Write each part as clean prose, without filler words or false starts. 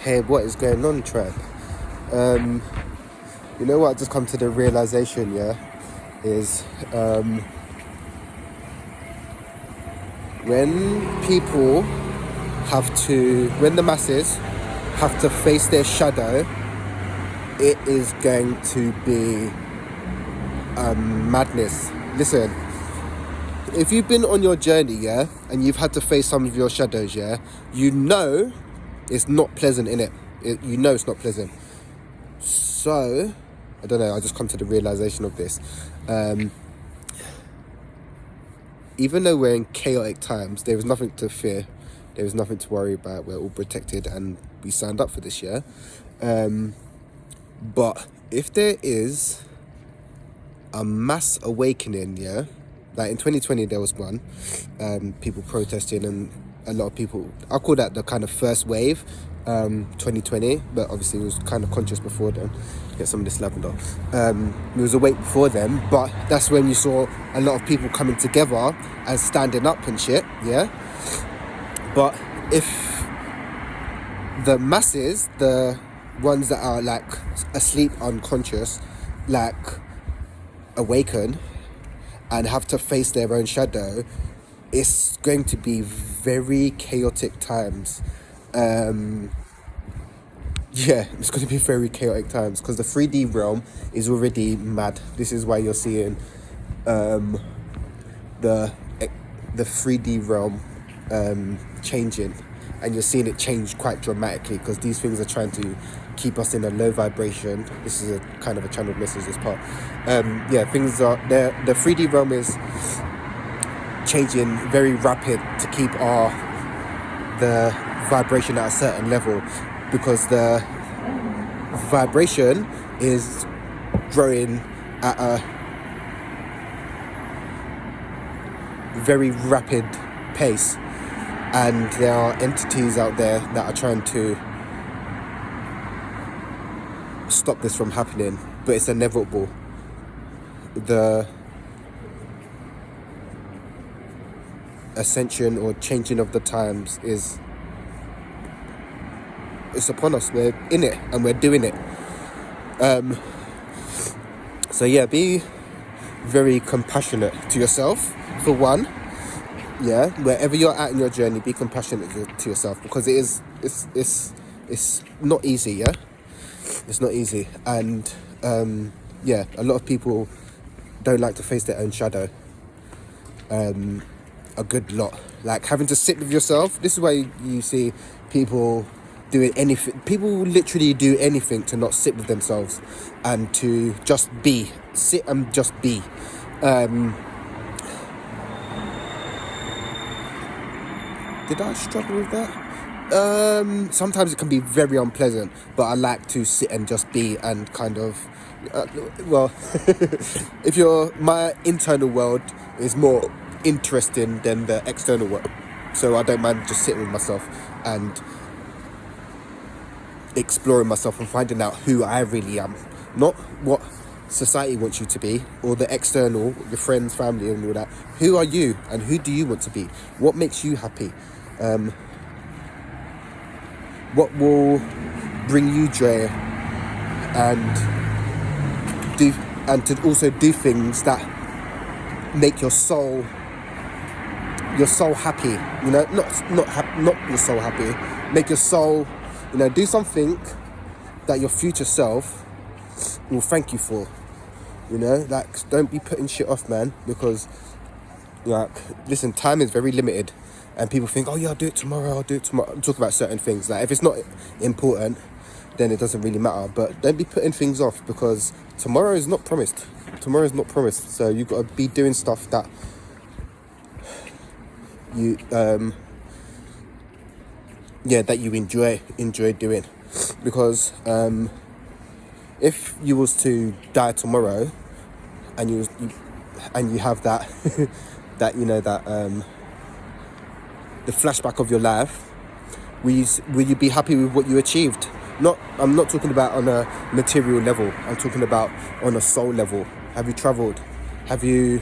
Hey, what is going on, Trap? You know what? I just come to the realization, yeah, is when people when the masses have to face their shadow, it is going to be madness. Listen, if you've been on your journey, yeah, and you've had to face some of your shadows, yeah, you know it's not pleasant, innit? You know it's not pleasant. So, I don't know, I just come to the realization of this. Even though we're in chaotic times, there is nothing to fear. There is nothing to worry about. We're all protected and we signed up for this year. But if there is a mass awakening, yeah, like in 2020 there was one, people protesting and a lot of people, I call that the kind of first wave, 2020, but obviously it was kind of conscious before then. Get some of this lavender. It was awake before then, but that's when you saw a lot of people coming together and standing up and shit, yeah. But if the masses, the ones that are like asleep, unconscious, like awaken and have to face their own shadow, it's going to be very chaotic times. Yeah, it's going to be very chaotic times because the 3D realm is already mad. This is why you're seeing the 3D realm changing, and you're seeing it change quite dramatically because these things are trying to keep us in a low vibration. This is a kind of a channeled message, this part. Things are there. The 3D realm is changing very rapid to keep the vibration at a certain level, because the vibration is growing at a very rapid pace, and there are entities out there that are trying to stop this from happening, but it's inevitable. The ascension or changing of the times it's upon us. We're in it and we're doing it. So yeah, be very compassionate to yourself, for one. Yeah, wherever you're at in your journey, be compassionate to yourself, because it's not easy. Yeah, it's not easy, and a lot of people don't like to face their own shadow. A good lot, like having to sit with yourself. This is why you see people doing anything. People literally do anything to not sit with themselves and to just be. Sit and just be. Did I struggle with that? Sometimes it can be very unpleasant, but I like to sit and just be and kind of, if my internal world is more interesting than the external world, so I don't mind just sitting with myself and exploring myself and finding out who I really am, not what society wants you to be, or the external, your friends, family and all that. Who are you and who do you want to be? What makes you happy? What will bring you joy, and to also do things that make your soul happy, you know, not your soul happy, make your soul, you know, do something that your future self will thank you for, you know. Like, don't be putting shit off, man, because, like, listen, time is very limited, and people think, oh yeah, I'll do it tomorrow. I'm talking about certain things, like if it's not important, then it doesn't really matter. But don't be putting things off, because tomorrow is not promised. So you've got to be doing stuff that you that you enjoy doing, because if you was to die tomorrow and you have that that, you know, that the flashback of your life, will you be happy with what you achieved? I'm not talking about on a material level, I'm talking about on a soul level. Have you traveled? Have you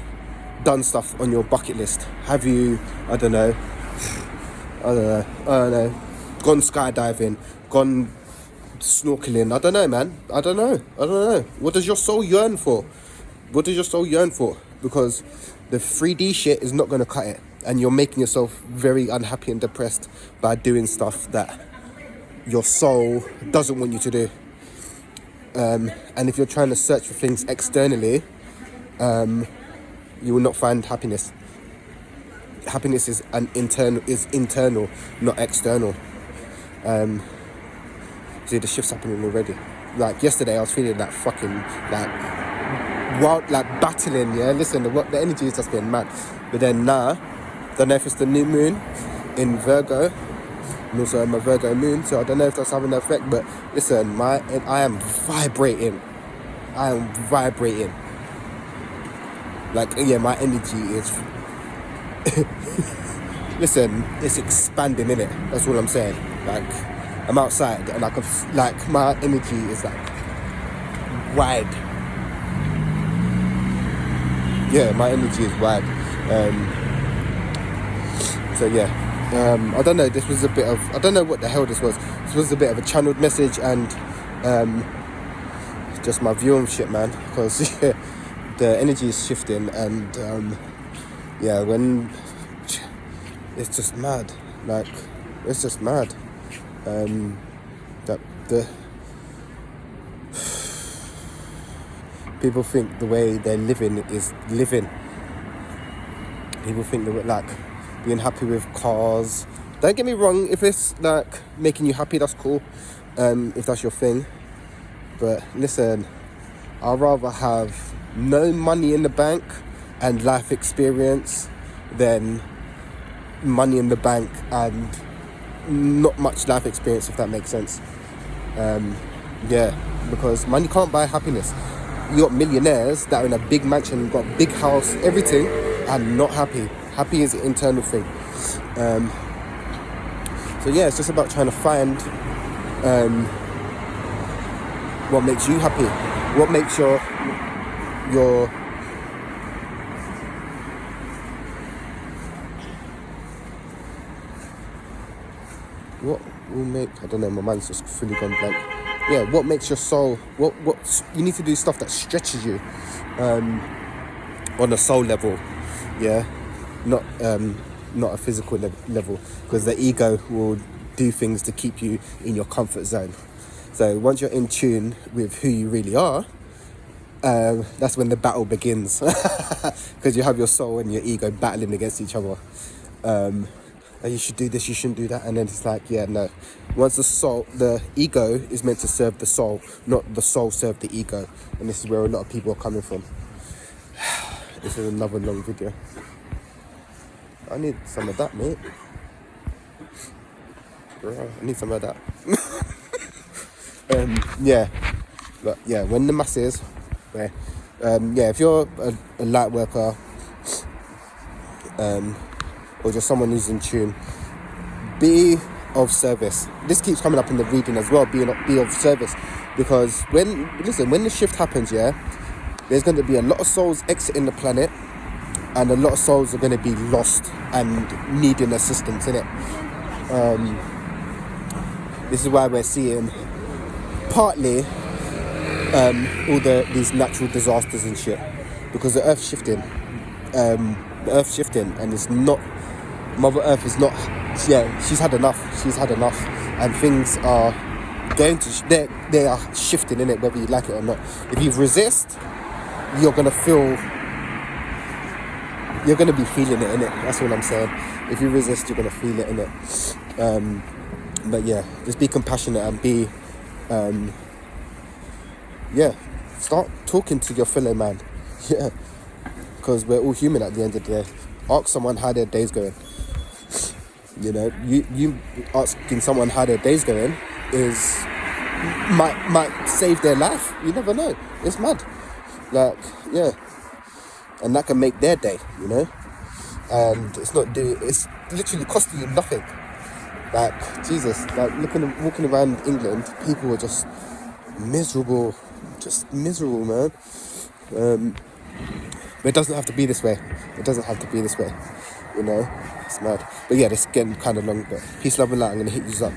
done stuff on your bucket list? Have you, I don't know, gone skydiving, gone snorkeling. I don't know, man. I don't know. What does your soul yearn for? Because the 3D shit is not going to cut it, and you're making yourself very unhappy and depressed by doing stuff that your soul doesn't want you to do. And if you're trying to search for things externally, you will not find happiness. Happiness is internal, not external. See, the shift's happening already. Like yesterday, I was feeling that fucking wild, battling. Yeah, listen, the energy is just getting mad. But then now, don't know if it's the new moon in Virgo, and also my Virgo moon. So I don't know if that's having an effect. But listen, I am vibrating. Like, yeah, my energy is. Listen, it's expanding, innit? That's all I'm saying. Like, I'm outside and I can, my energy is wide. Yeah, my energy is wide. So yeah, I don't know. This was a bit of, I don't know what the hell this was. This was a bit of a channeled message and just my view on shit, man. Because yeah, the energy is shifting and yeah, when it's just mad. Like, it's just mad. That the people think the way they're living is living. People think that being happy with cars. Don't get me wrong, if it's making you happy, that's cool. If that's your thing. But listen, I'd rather have no money in the bank and life experience than money in the bank and not much life experience, if that makes sense. Yeah, because money can't buy happiness. You got millionaires that are in a big mansion, got a big house, everything, and not happy. Happy is an internal thing. So yeah, it's just about trying to find what makes you happy, what makes your what will make, I don't know, my mind's just fully gone blank. Yeah, what makes your soul, what you need to do stuff that stretches you on a soul level, yeah, not a physical level, because the ego will do things to keep you in your comfort zone. So once you're in tune with who you really are, that's when the battle begins, because you have your soul and your ego battling against each other. And you should do this, you shouldn't do that, and then it's yeah, no. Once the ego is meant to serve the soul, not the soul serve the ego, and this is where a lot of people are coming from. This is another long video. I need some of that, mate. Bro, I need some of that. Yeah, but yeah, when the masses, yeah, if you're a light worker, or just someone who's in tune, be of service. This keeps coming up in the reading as well, be of service, because when the shift happens, yeah, there's going to be a lot of souls exiting the planet, and a lot of souls are going to be lost and needing assistance in it. This is why we're seeing partly all these natural disasters and shit, because the Earth's shifting. And it's not, Mother Earth is not, yeah, she's had enough, and things are going to, they are shifting in it, whether you like it or not. If you resist, you're going to be feeling it in it, that's all I'm saying. If you resist, you're going to feel it in it. But yeah, just be compassionate and be, yeah, start talking to your fellow man, yeah, because we're all human at the end of the day. Ask someone how their day's going. You know, you asking someone how their day's going might save their life. You never know. It's mad. Yeah, and that can make their day. You know, and it's literally costing you nothing. Jesus, walking around England, people are just miserable, man. But it doesn't have to be this way. You know, it's mad. But yeah, this is getting kind of long. But peace, love, and light. I'm gonna hit you up.